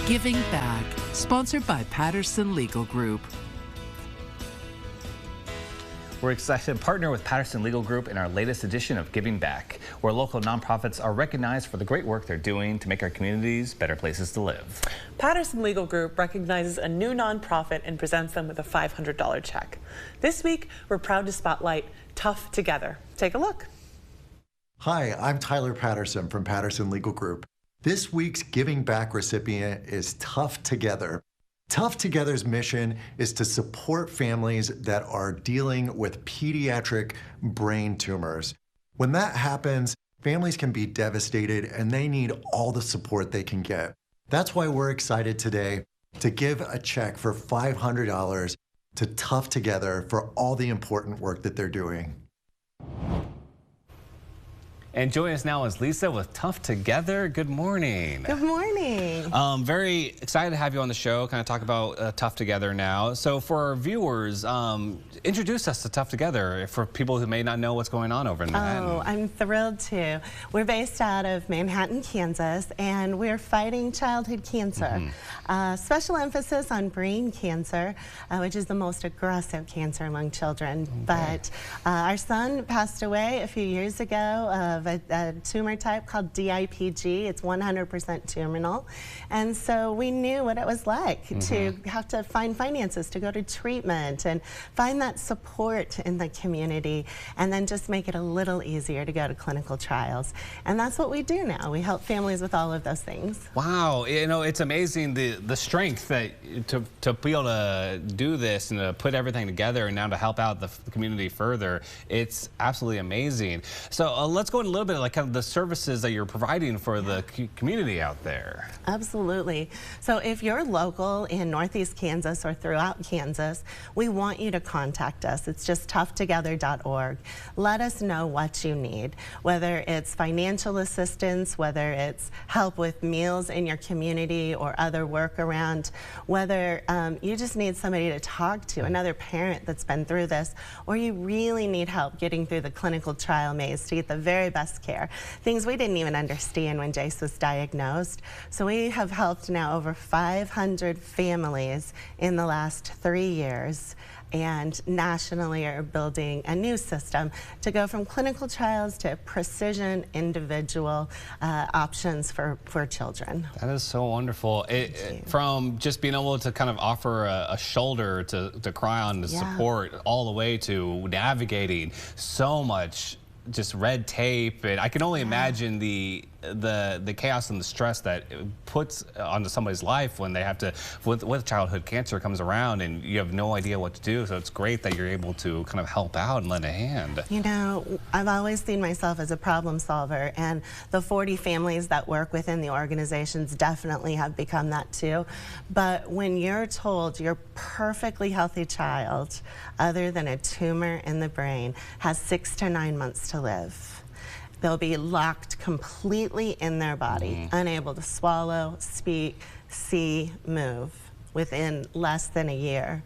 Giving Back, sponsored by Patterson Legal Group. We're excited to partner with Patterson Legal Group in our latest edition of Giving Back, where local nonprofits are recognized for the great work they're doing to make our communities better places to live. Patterson Legal Group recognizes a new nonprofit and presents them with a $500 check. This week, we're proud to spotlight Tough2gether. Take a look. Hi, I'm Tyler Patterson from Patterson Legal Group. This week's Giving Back recipient is Tough2gether. Tough2gether's mission is to support families that are dealing with pediatric brain tumors. When that happens, families can be devastated and they need all the support they can get. That's why we're excited today to give a check for $500 to Tough2gether for all the important work that they're doing. And joining us now is Lisa with Tough2gether. Good morning. Good morning. Very excited to have you on the show, kind of talk about Tough2gether now. So for our viewers, introduce us to Tough2gether for people who may not know what's going on over in Manhattan. Oh, I'm thrilled to. We're based out of Manhattan, Kansas, and we're fighting childhood cancer. Special emphasis on brain cancer, which is the most aggressive cancer among children. But our son passed away a few years ago of a tumor type called DIPG. It's 100% terminal. And so we knew what it was like to have to find finances to go to treatment and find that support in the community, and then just make it a little easier to go to clinical trials. And that's what we do now. We help families with all of those things. Wow, you know, it's amazing the strength that to be able to do this and to put everything together and now to help out the community further. It's absolutely amazing. So let's go into a little bit like kind of the services that you're providing for the community out there. Absolutely. So if you're local in Northeast Kansas or throughout Kansas, we want you to contact us. It's just tough2gether.org. Let us know what you need, whether it's financial assistance, whether it's help with meals in your community or other work around, whether you just need somebody to talk to, another parent that's been through this, or you really need help getting through the clinical trial maze to get the very best care. Things we didn't even understand when Jace was diagnosed. So we have helped now over 500 families in the last 3 years, and nationally are building a new system to go from clinical trials to precision individual options for children. That is so wonderful. From just being able to kind of offer a shoulder to cry on, to support, all the way to navigating so much just red tape, and I can only imagine the chaos and the stress that it puts onto somebody's life when they have to, with childhood cancer comes around and you have no idea what to do. So it's great that you're able to kind of help out and lend a hand. You know, I've always seen myself as a problem solver, and the 40 families that work within the organizations definitely have become that too. But when you're told your perfectly healthy child, other than a tumor in the brain, has 6 to 9 months to live, they'll be locked completely in their body, unable to swallow, speak, see, move within less than a year.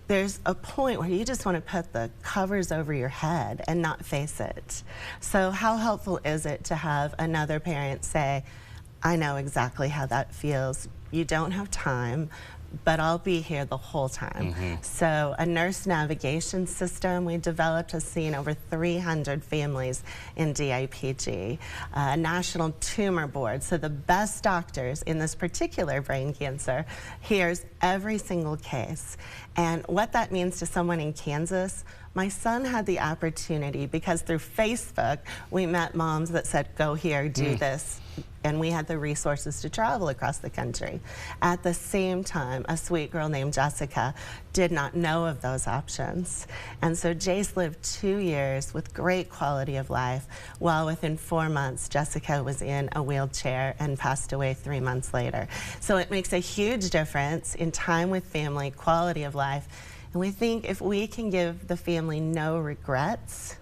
There's a point where you just want to put the covers over your head and not face it. So how helpful is it to have another parent say, I know exactly how that feels. You don't have time, but I'll be here the whole time. So a nurse navigation system we developed has seen over 300 families in DIPG. A national tumor board, so the best doctors in this particular brain cancer hears every single case. And what that means to someone in Kansas, my son had the opportunity, because through Facebook we met moms that said, go here, do this. And we had the resources to travel across the country. At the same time, a sweet girl named Jessica did not know of those options. And so Jace lived 2 years with great quality of life, while within 4 months, Jessica was in a wheelchair and passed away 3 months later. So it makes a huge difference in time with family, quality of life. And we think if we can give the family no regrets,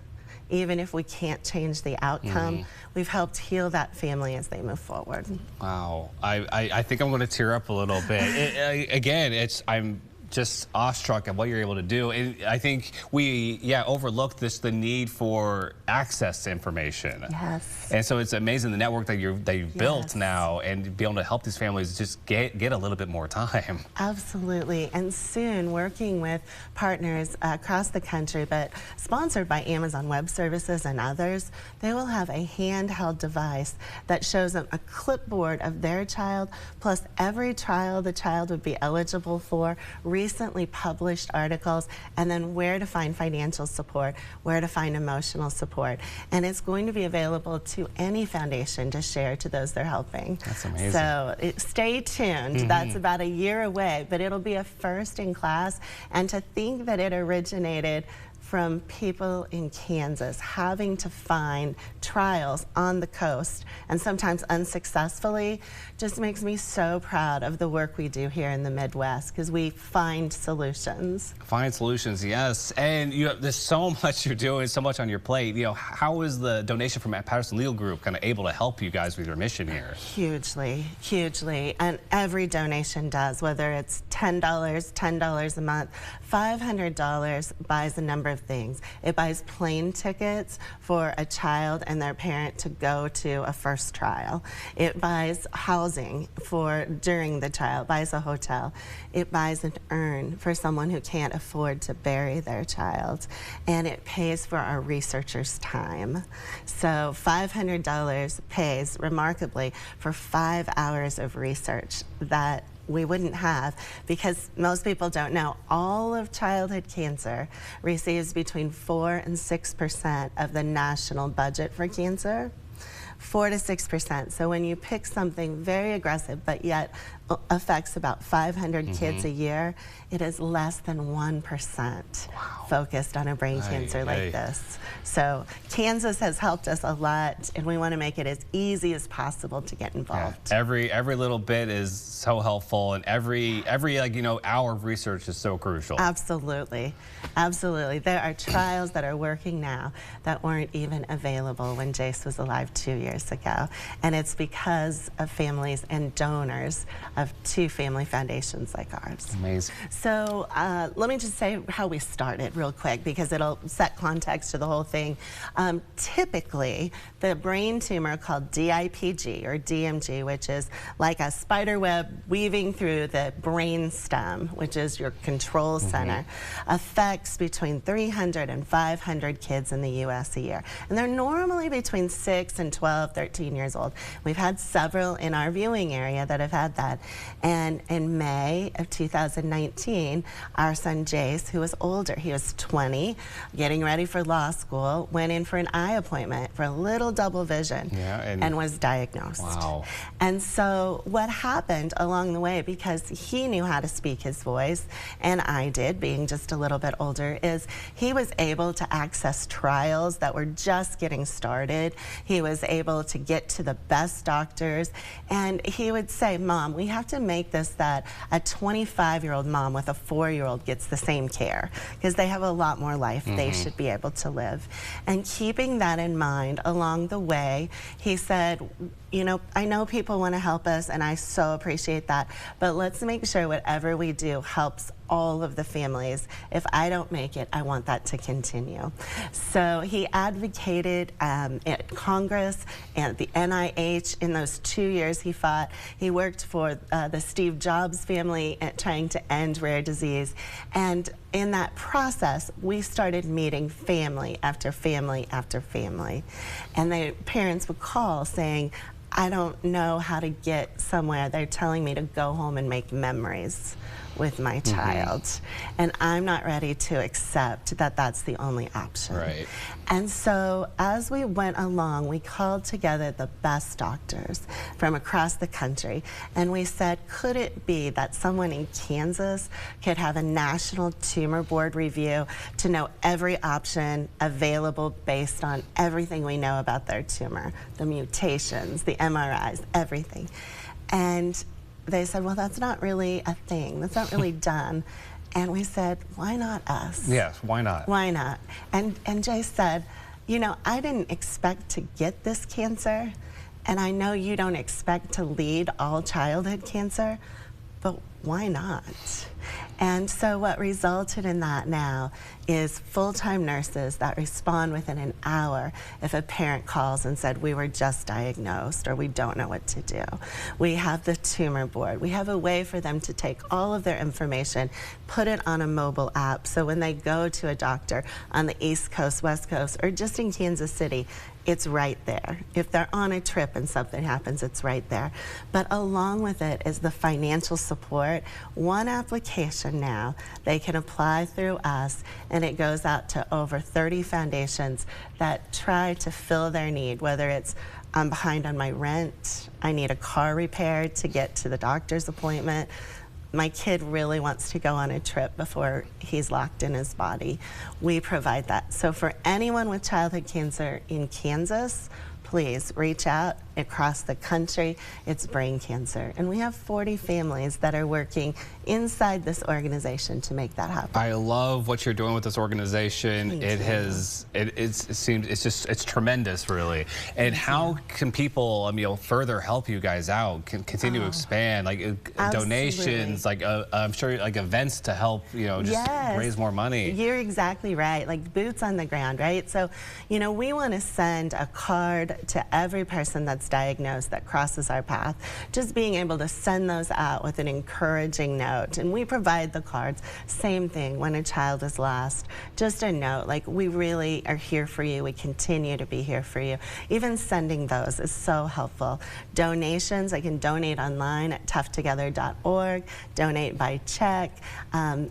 even if we can't change the outcome, we've helped heal that family as they move forward. Wow, I think I'm going to tear up a little bit. Again, I'm just awestruck at what you're able to do. And I think we, overlooked the need for access to information. Yes. And so it's amazing the network that you've built now, and be able to help these families just get a little bit more time. Absolutely. And soon working with partners across the country, but sponsored by Amazon Web Services and others, they will have a handheld device that shows them a clipboard of their child, plus every trial the child would be eligible for, recently published articles, and then where to find financial support, where to find emotional support. And it's going to be available to any foundation to share to those they're helping. That's amazing. So stay tuned. That's about a year away, but it'll be a first in class. And to think that it originated from people in Kansas having to find trials on the coast, and sometimes unsuccessfully, just makes me so proud of the work we do here in the Midwest, because we find solutions. Find solutions, yes. And there's so much you're doing, so much on your plate. How is the donation from Patterson Legal Group kind of able to help you guys with your mission here? Hugely, hugely. And every donation does, whether it's $10 a month, $500 buys a number of things. It buys plane tickets for a child and their parent to go to a first trial. It buys housing for during the trial, buys a hotel. It buys an urn for someone who can't afford to bury their child. And it pays for our researchers' time. So $500 pays remarkably for 5 hours of research that we wouldn't have, because most people don't know all of childhood cancer receives between 4 and 6% of the national budget for cancer. 4 to 6%. So when you pick something very aggressive but yet affects about 500 kids a year, it is less than 1% focused on a brain cancer like this. So Kansas has helped us a lot, and we want to make it as easy as possible to get involved. Yeah, every little bit is so helpful, and every hour of research is so crucial. Absolutely, absolutely. There are trials that are working now that weren't even available when Jace was alive 2 years ago, and it's because of families and donors of 2 family foundations like ours. Amazing. So let me just say how we started real quick, because it'll set context to the whole thing. Typically, the brain tumor called DIPG or DMG, which is like a spider web weaving through the brain stem, which is your control center, affects between 300 and 500 kids in the U.S. a year. And they're normally between 6 and 12, 13 years old. We've had several in our viewing area that have had that. And in May of 2019, our son Jace, who was older, he was 20, getting ready for law school, went in for an eye appointment for a little double vision, and was diagnosed. Wow. And so what happened along the way, because he knew how to speak his voice, and I did, being just a little bit older, is he was able to access trials that were just getting started. He was able to get to the best doctors, and he would say, "Mom, we have to make this that a 25-year-old mom with a 4-year-old gets the same care, because they have a lot more life they should be able to live." And keeping that in mind along the way, he said, I know people want to help us, and I so appreciate that, but let's make sure whatever we do helps all of the families. If I don't make it, I want that to continue. So he advocated at Congress and the NIH. In those 2 years he fought, he worked for the Steve Jobs family at trying to end rare disease. And in that process, we started meeting family after family after family. And the parents would call saying, "I don't know how to get somewhere. They're telling me to go home and make memories with my child, and I'm not ready to accept that that's the only option." Right. And so as we went along, we called together the best doctors from across the country, and we said, could it be that someone in Kansas could have a national tumor board review to know every option available based on everything we know about their tumor, the mutations, the MRIs, everything. And they said, well, that's not really a thing. That's not really done. And we said, why not us? Yes, why not? Why not? And Jay said, I didn't expect to get this cancer, and I know you don't expect to lead all childhood cancer, but why not? And so what resulted in that now is full-time nurses that respond within an hour if a parent calls and said, we were just diagnosed or we don't know what to do. We have the tumor board. We have a way for them to take all of their information, put it on a mobile app, so when they go to a doctor on the East Coast, West Coast, or just in Kansas City, it's right there. If they're on a trip and something happens, it's right there. But along with it is the financial support. One application now, they can apply through us, and it goes out to over 30 foundations that try to fill their need, whether it's I'm behind on my rent, I need a car repaired to get to the doctor's appointment, my kid really wants to go on a trip before he's locked in his body. We provide that. So for anyone with childhood cancer in Kansas, please reach out. Across the country, it's brain cancer. And we have 40 families that are working inside this organization to make that happen. I love what you're doing with this organization. It's tremendous, really. And how can people, further help you guys out, continue to expand, like donations, like I'm sure like events to help, raise more money. You're exactly right, like boots on the ground, right? So, we want to send a card to every person that's diagnosed that crosses our path, just being able to send those out with an encouraging note. And we provide the cards. Same thing when a child is lost, just a note like, we really are here for you, we continue to be here for you. Even sending those is so helpful. Donations, I can donate online at tough2gether.org, donate by check.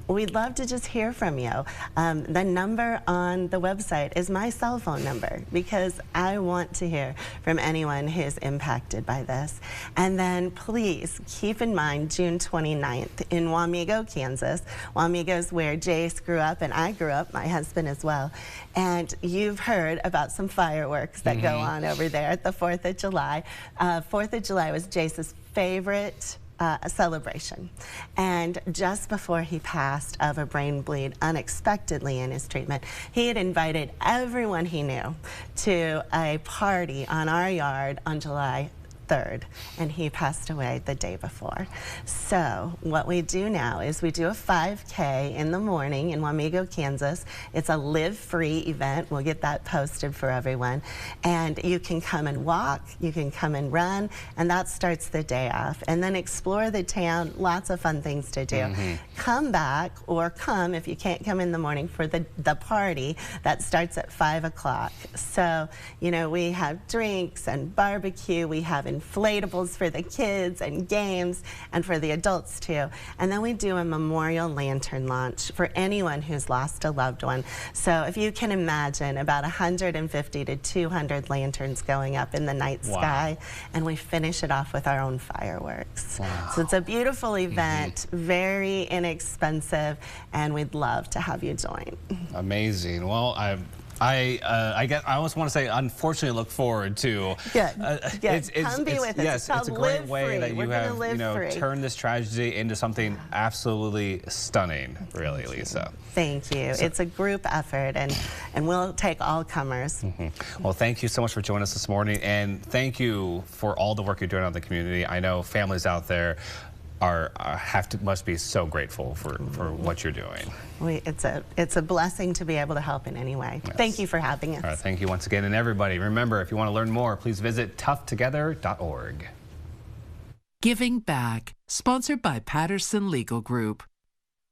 We'd love to just hear from you. The number on the website is my cell phone number, because I want to hear from anyone who's impacted by this. And then please keep in mind June 29th in Wamego, Kansas. Wamego is where Jace grew up and I grew up, my husband as well. And you've heard about some fireworks that go on over there at the 4th of July. 4th of July was Jace's favorite celebration. And just before he passed of a brain bleed unexpectedly in his treatment, he had invited everyone he knew to a party on our yard on July 3rd, and he passed away the day before. So what we do now is we do a 5K in the morning in Wamego, Kansas. It's a live-free event. We'll get that posted for everyone. And you can come and walk, you can come and run, and that starts the day off. And then explore the town, lots of fun things to do. Come back, or come if you can't come in the morning for the party that starts at 5 o'clock. So, we have drinks and barbecue, we have inflatables for the kids and games, and for the adults too. And then we do a memorial lantern launch for anyone who's lost a loved one. So if you can imagine, about 150 to 200 lanterns going up in the night sky, and we finish it off with our own fireworks. So it's a beautiful event, very inexpensive, and we'd love to have you join. Amazing. Well, I guess I almost want to say, unfortunately, look forward to. Come be with us. Yes, it's a great way that you have, turned this tragedy into something absolutely stunning, really, Lisa. Thank you. So, it's a group effort, and we'll take all comers. Well, thank you so much for joining us this morning, and thank you for all the work you're doing out in the community. I know families out there must be so grateful for what you're doing. It's a blessing to be able to help in any way. Yes. Thank you for having us. All right, thank you once again. And everybody, remember, if you want to learn more, please visit Tough2gether.org. Giving Back, sponsored by Patterson Legal Group.